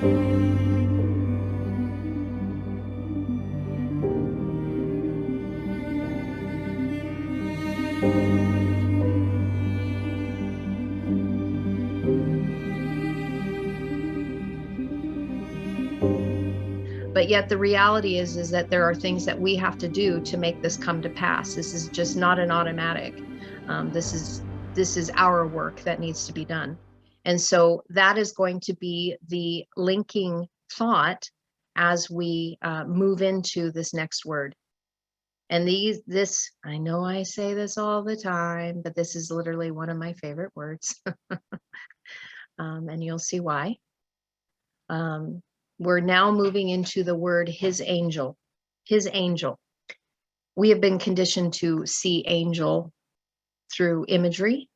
But yet the reality is that there are things that we have to do to make this come to pass. This is just not an automatic. This is our work that needs to be done. And so that is going to be the linking thought as we move into this next word. And this, I know I say this all the time, but this is literally one of my favorite words. And you'll see why. We're now moving into the word his angel. His angel. We have been conditioned to see angel through imagery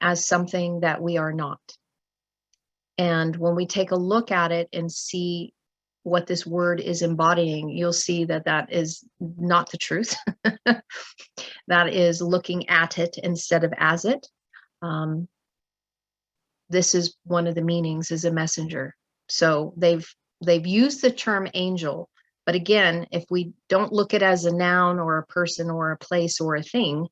as something that we are not. And when we take a look at it and see what this word is embodying, you'll see that that is not the truth. That is looking at it instead of as it. This is one of the meanings, is a messenger. So they've used the term angel, but again, if we don't look at it as a noun or a person or a place or a thing,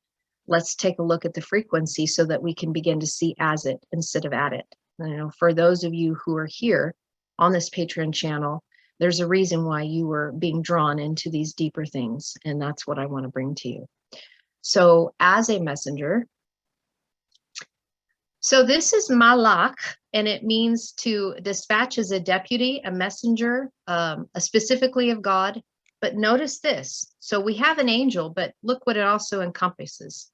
let's take a look at the frequency so that we can begin to see as it instead of at it. You know, for those of you who are here on this Patreon channel, there's a reason why you were being drawn into these deeper things, and that's what I want to bring to you. So as a messenger, so this is malak, and it means to dispatch as a deputy, a messenger, specifically of God. But notice this. So we have an angel, but look what it also encompasses.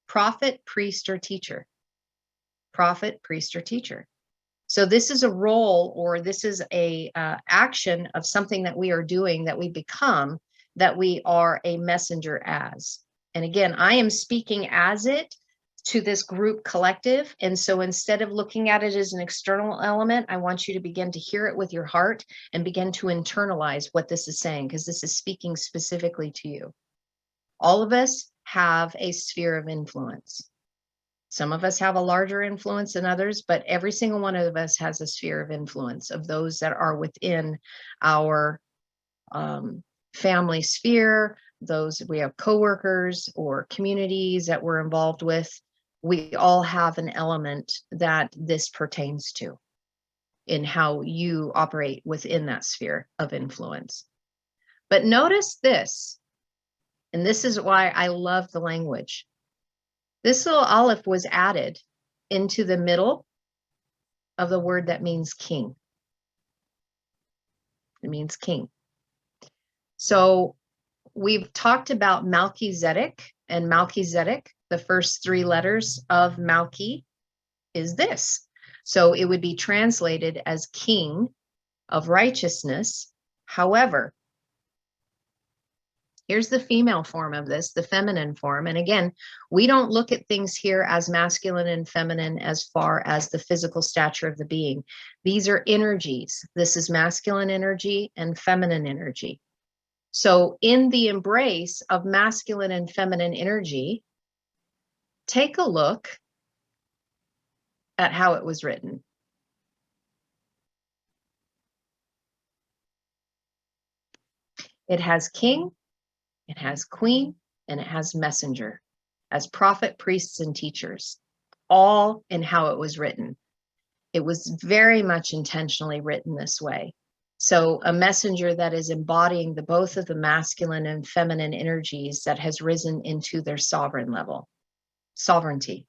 Prophet, priest, or teacher. Prophet, priest, or teacher. So this is a role, or this is a action of something that we are doing, that we become, that we are a messenger as. And again, I am speaking as it to this group collective. And so instead of looking at it as an external element, I want you to begin to hear it with your heart and begin to internalize what this is saying, because this is speaking specifically to you. All of us have a sphere of influence. Some of us have a larger influence than others, but every single one of us has a sphere of influence of those that are within our family sphere. Those, we have coworkers or communities that we're involved with. We all have an element that this pertains to in how you operate within that sphere of influence. But notice this, and this is why I love the language. This little aleph was added into the middle of the word that means king. It means king. So we've talked about Melchizedek, and Melchizedek, the first three letters of Malchi is this. So it would be translated as king of righteousness. However, here's the female form of this, the feminine form. And again, we don't look at things here as masculine and feminine as far as the physical stature of the being. These are energies. This is masculine energy and feminine energy. So in the embrace of masculine and feminine energy, take a look at how it was written. It has king, it has queen, and it has messenger as prophet, priests, and teachers, all in how it was written. It was very much intentionally written this way. So a messenger that is embodying both of the masculine and feminine energies that has risen into their sovereign level, sovereignty.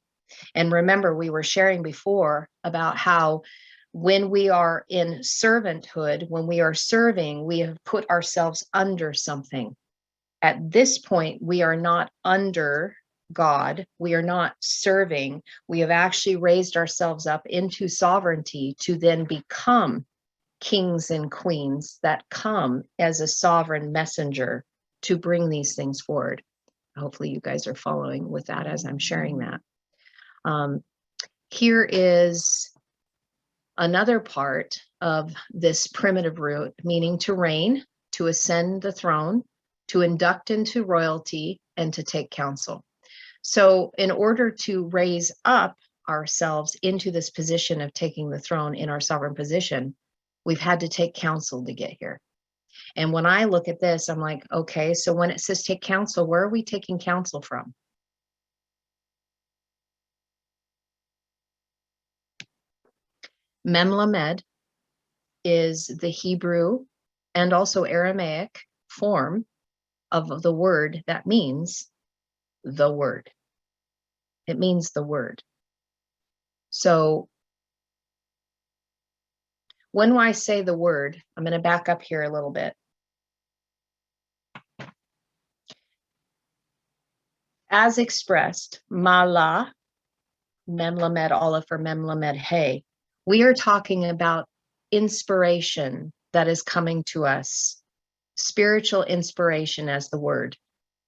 And remember, we were sharing before about how when we are in servanthood, when we are serving, we have put ourselves under something. At this point, we are not under God. We are not serving. We have actually raised ourselves up into sovereignty to then become kings and queens that come as a sovereign messenger to bring these things forward. Hopefully you guys are following with that as I'm sharing that. Here is another part of this primitive root, meaning to reign, to ascend the throne, to induct into royalty, and to take counsel. So in order to raise up ourselves into this position of taking the throne in our sovereign position, We've had to take counsel to get here. And when I look at this, I'm like, okay, so when it says take counsel, where are we taking counsel from? Memlamed is the Hebrew and also Aramaic form of the word that means the word. It means the word. So when I say the word, I'm going to back up here a little bit. As expressed, mala, memlamed aleph or memlamed hey, we are talking about inspiration that is coming to us, spiritual inspiration as the word.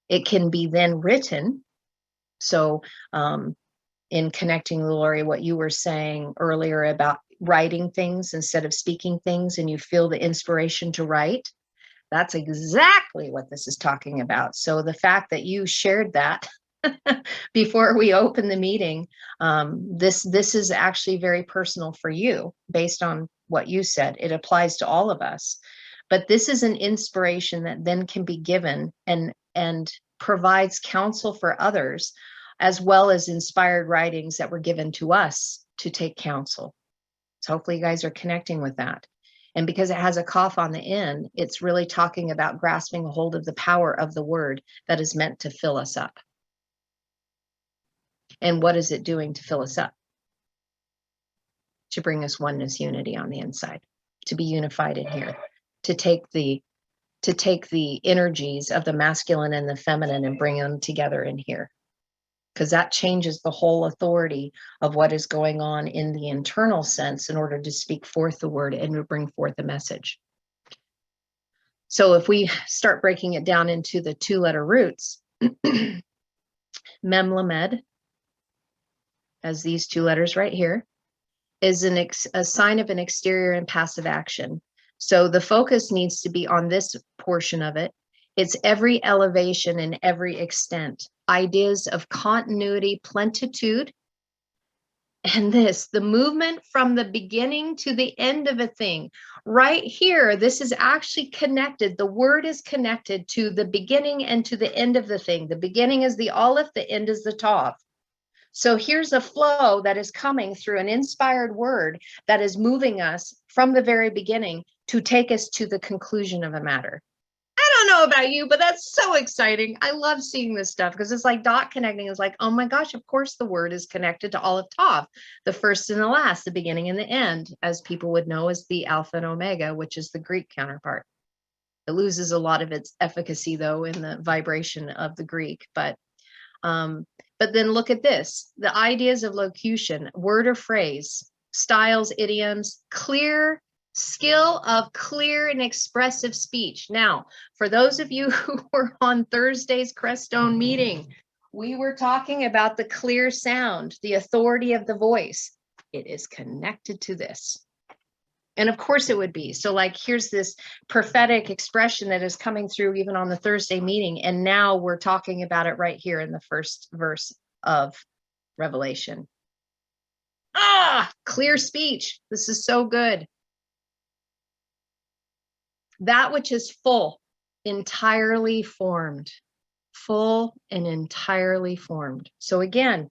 It can be then written. So in connecting, Lori, what you were saying earlier about writing things instead of speaking things, and you feel the inspiration to write, that's exactly what this is talking about. So the fact that you shared that before we open the meeting, this is actually very personal for you based on what you said. It applies to all of us. But this is an inspiration that then can be given and provides counsel for others, as well as inspired writings that were given to us to take counsel. So hopefully you guys are connecting with that. And because it has a cough on the end, it's really talking about grasping a hold of the power of the word that is meant to fill us up. And what is it doing to fill us up? To bring us oneness, unity on the inside, to be unified in here, to take the energies of the masculine and the feminine and bring them together in here. Because that changes the whole authority of what is going on in the internal sense in order to speak forth the word and to bring forth the message. So if we start breaking it down into the 2-letter roots, memlamed, as these 2 letters right here, is a sign of an exterior and passive action. So the focus needs to be on this portion of it. It's every elevation and every extent, ideas of continuity, plenitude, and the movement from the beginning to the end of a thing. Right here, this is actually connected. The word is connected to the beginning and to the end of the thing. The beginning is the aleph, the end is the tav. So here's a flow that is coming through an inspired word that is moving us from the very beginning to take us to the conclusion of a matter. I don't know about you, but that's so exciting. I love seeing this stuff because it's like dot connecting is like, oh my gosh, of course the word is connected to Aleph Tav, the first and the last, the beginning and the end, as people would know as the Alpha and Omega, which is the Greek counterpart. It loses a lot of its efficacy though in the vibration of the Greek, but then look at this, the ideas of locution, word or phrase, styles, idioms, clear skill of clear and expressive speech. Now, for those of you who were on Thursday's Crestone meeting, we were talking about the clear sound, the authority of the voice. It is connected to this. And of course it would be. So like, here's this prophetic expression that is coming through even on the Thursday meeting. And now we're talking about it right here in the first verse of Revelation. Clear speech. This is so good. That which is full, entirely formed, full and entirely formed. So again,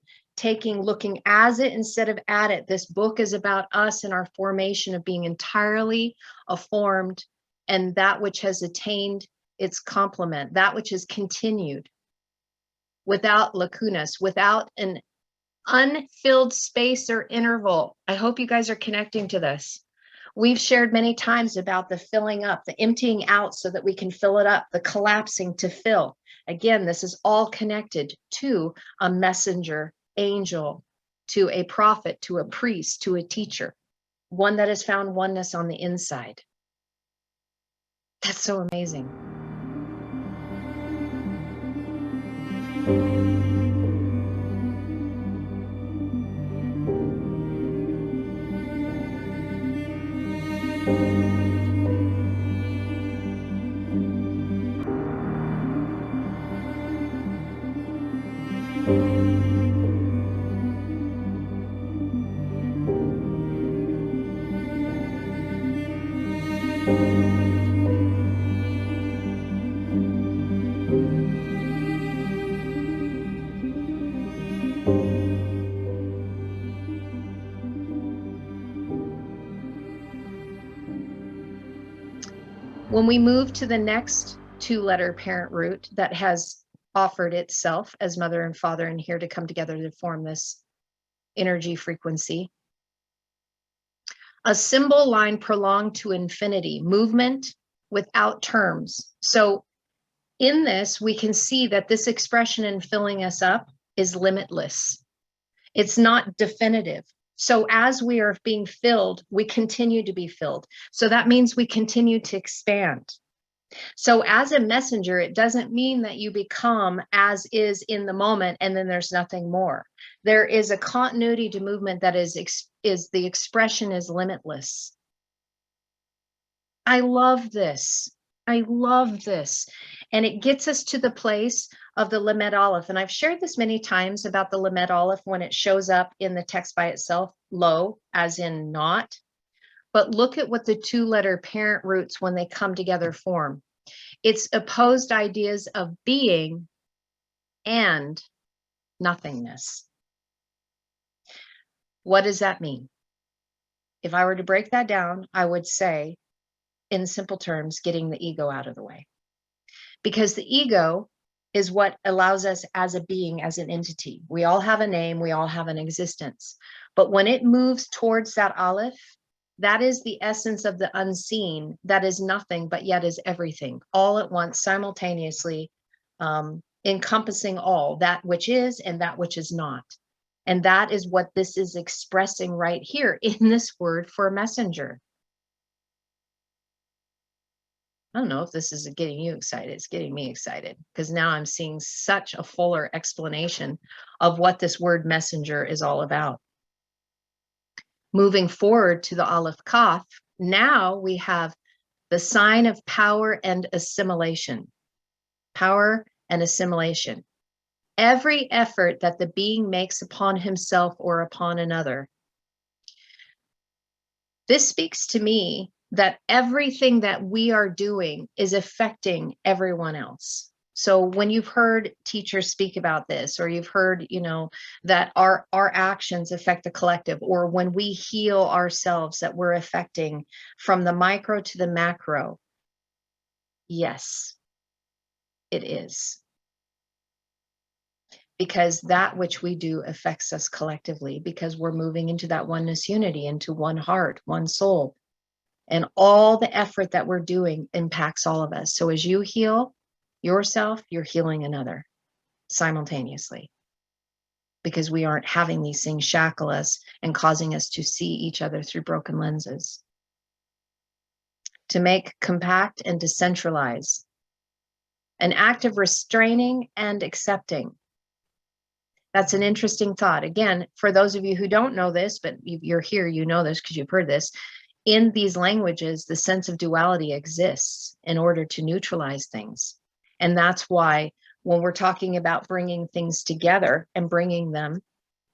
looking as it instead of at it. This book is about us and our formation of being entirely formed, and that which has attained its complement, that which is continued without lacunas, without an unfilled space or interval. I hope you guys are connecting to this. We've shared many times about the filling up, the emptying out so that we can fill it up, the collapsing to fill. Again, this is all connected to a messenger, angel, to a prophet, to a priest, to a teacher, one that has found oneness on the inside. That's so amazing. When we move to the next 2-letter parent root that has offered itself as mother and father and here to come together to form this energy frequency, a symbol line prolonged to infinity, movement without terms. So in this, we can see that this expression in filling us up is limitless. It's not definitive. So as we are being filled, we continue to be filled. So that means we continue to expand. So as a messenger, it doesn't mean that you become as is in the moment and then there's nothing more. There is a continuity to movement that is the expression is limitless. I love this. I love this. And it gets us to the place of the Lamed Aleph. And I've shared this many times about the Lamed Aleph when it shows up in the text by itself, low, as in not. But look at what the 2-letter parent roots, when they come together, form. It's opposed ideas of being and nothingness. What does that mean? If I were to break that down, I would say, in simple terms, getting the ego out of the way. Because the ego is what allows us as a being, as an entity. We all have a name, we all have an existence. But when it moves towards that aleph, that is the essence of the unseen, that is nothing, but yet is everything, all at once, simultaneously, encompassing all, that which is and that which is not. And that is what this is expressing right here in this word for messenger. I don't know if this is getting you excited. It's getting me excited because now I'm seeing such a fuller explanation of what this word messenger is all about. Moving forward to the Aleph Kaf, now we have the sign of power and assimilation. Power and assimilation. Every effort that the being makes upon himself or upon another. This speaks to me that everything that we are doing is affecting everyone else. So when you've heard teachers speak about this, or you've heard, that our actions affect the collective, or when we heal ourselves, that we're affecting from the micro to the macro. Yes, it is. Because that which we do affects us collectively, because we're moving into that oneness unity, into one heart, one soul. And all the effort that we're doing impacts all of us. So as you heal yourself, you're healing another simultaneously, because we aren't having these things shackle us and causing us to see each other through broken lenses. To make compact and decentralize. An act of restraining and accepting. That's an interesting thought. Again, for those of you who don't know this, but you're here, you know this because you've heard this. In these languages, the sense of duality exists in order to neutralize things. And that's why when we're talking about bringing things together and bringing them,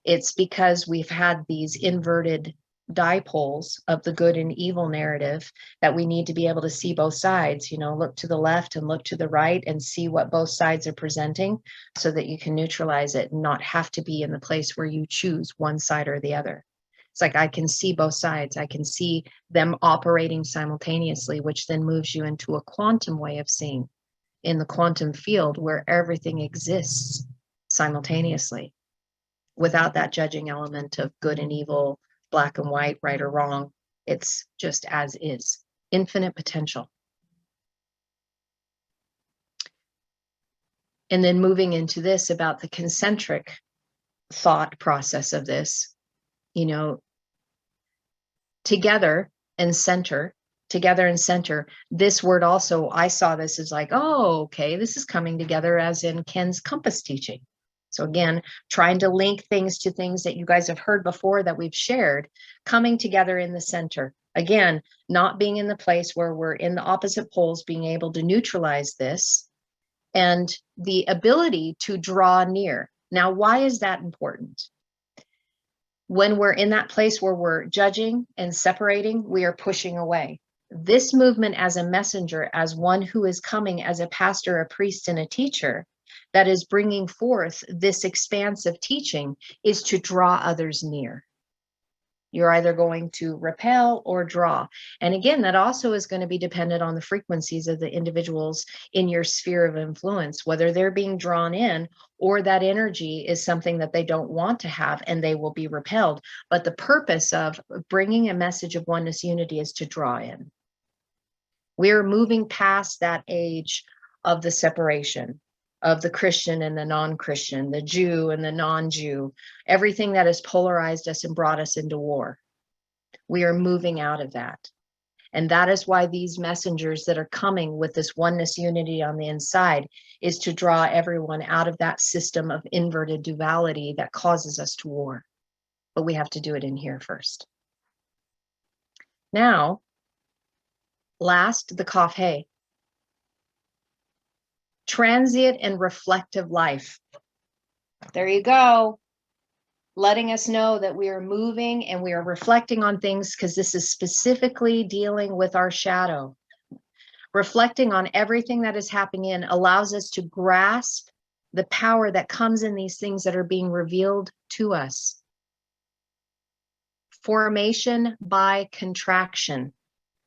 it's because we've had these inverted dipoles of the good and evil narrative that we need to be able to see both sides, look to the left and look to the right and see what both sides are presenting so that you can neutralize it and not have to be in the place where you choose one side or the other. It's like I can see both sides. I can see them operating simultaneously, which then moves you into a quantum way of seeing in the quantum field where everything exists simultaneously without that judging element of good and evil, black and white, right or wrong. It's just as is, infinite potential. And then moving into this about the concentric thought process of this, together and center, this word also, I saw this as like, oh, okay, this is coming together as in Ken's compass teaching. So again, trying to link things to things that you guys have heard before that we've shared, coming together in the center. Again, not being in the place where we're in the opposite poles, being able to neutralize this and the ability to draw near. Now, why is that important? When we're in that place where we're judging and separating, we are pushing away. this movement as a messenger, as one who is coming as a pastor, a priest, and a teacher that is bringing forth this expansive teaching, is to draw others near. You're either going to repel or draw. And again, that also is going to be dependent on the frequencies of the individuals in your sphere of influence, whether they're being drawn in or that energy is something that they don't want to have and they will be repelled. But the purpose of bringing a message of oneness unity is to draw in. We're moving past that age of the separation of the Christian and the non-Christian, the Jew and the non-Jew, everything that has polarized us and brought us into war. We are moving out of that. And that is why these messengers that are coming with this oneness unity on the inside is to draw everyone out of that system of inverted duality that causes us to war. But we have to do it in here first. Now, last, the Kaf He. Transient and reflective life. There you go. Letting us know that we are moving and we are reflecting on things, because this is specifically dealing with our shadow. Reflecting on everything that is happening in allows us to grasp the power that comes in these things that are being revealed to us. Formation by contraction.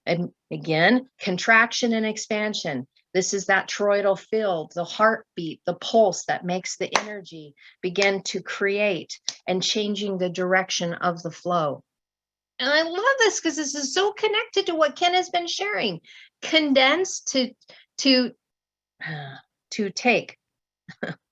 And again, contraction and expansion. This is that toroidal field, the heartbeat, the pulse that makes the energy begin to create and changing the direction of the flow. And I love this because this is so connected to what Ken has been sharing. Condense to take,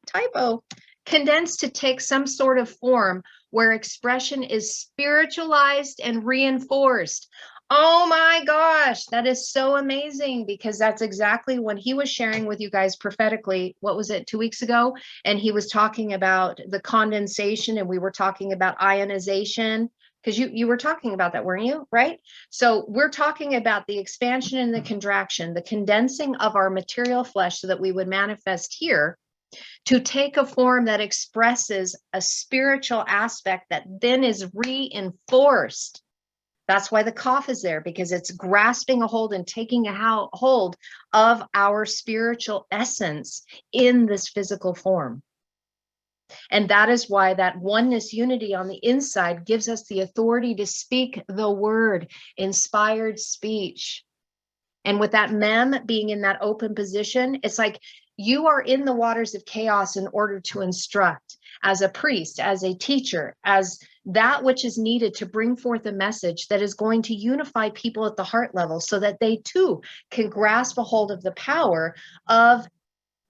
typo, condense to take some sort of form where expression is spiritualized and reinforced. Oh my gosh, that is so amazing, because that's exactly when he was sharing with you guys prophetically. What was it, 2 weeks ago? And he was talking about the condensation, and we were talking about ionization, because you were talking about that, weren't you? Right? So we're talking about the expansion and the contraction, the condensing of our material flesh so that we would manifest here to take a form that expresses a spiritual aspect that then is reinforced. That's why the cough is there, because it's grasping a hold and taking a hold of our spiritual essence in this physical form. And that is why that oneness unity on the inside gives us the authority to speak the word, inspired speech. And with that mem being in that open position, it's like you are in the waters of chaos in order to instruct as a priest, as a teacher, as that which is needed to bring forth a message that is going to unify people at the heart level so that they too can grasp a hold of the power of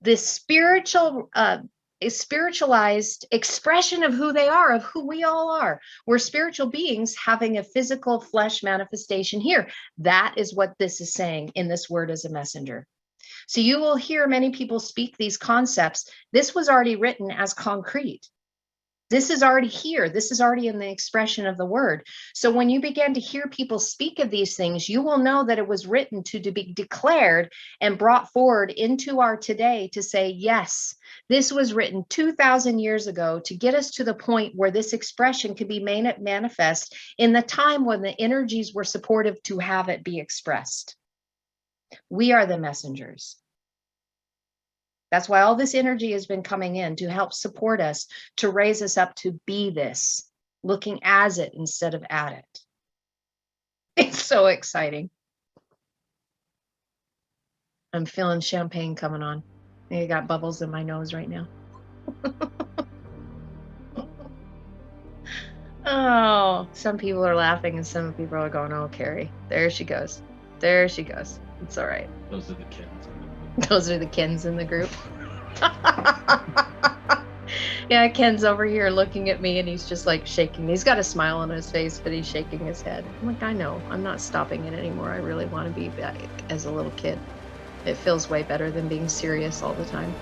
this spiritualized expression of who they are, of who we all are. We're spiritual beings having a physical flesh manifestation here. That is what this is saying in this word as a messenger. So you will hear many people speak these concepts. This was already written as concrete. This is already here. This is already in the expression of the word. So when you begin to hear people speak of these things, you will know that it was written to be declared and brought forward into our today to say, yes, this was written 2,000 years ago to get us to the point where this expression could be made manifest in the time when the energies were supportive to have it be expressed. We are the messengers. That's why all this energy has been coming in to help support us, to raise us up to be this, looking as it instead of at it. It's so exciting. I'm feeling champagne coming on. I got bubbles in my nose right now. Oh, some people are laughing and some people are going, oh, Carrie, there she goes. There she goes. It's all right. Those are the kids. Those are the Kens in the group. Yeah, Ken's over here looking at me and he's just like shaking. He's got a smile on his face, but he's shaking his head. I'm like, I know, I'm not stopping it anymore. I really want to be back as a little kid. It feels way better than being serious all the time.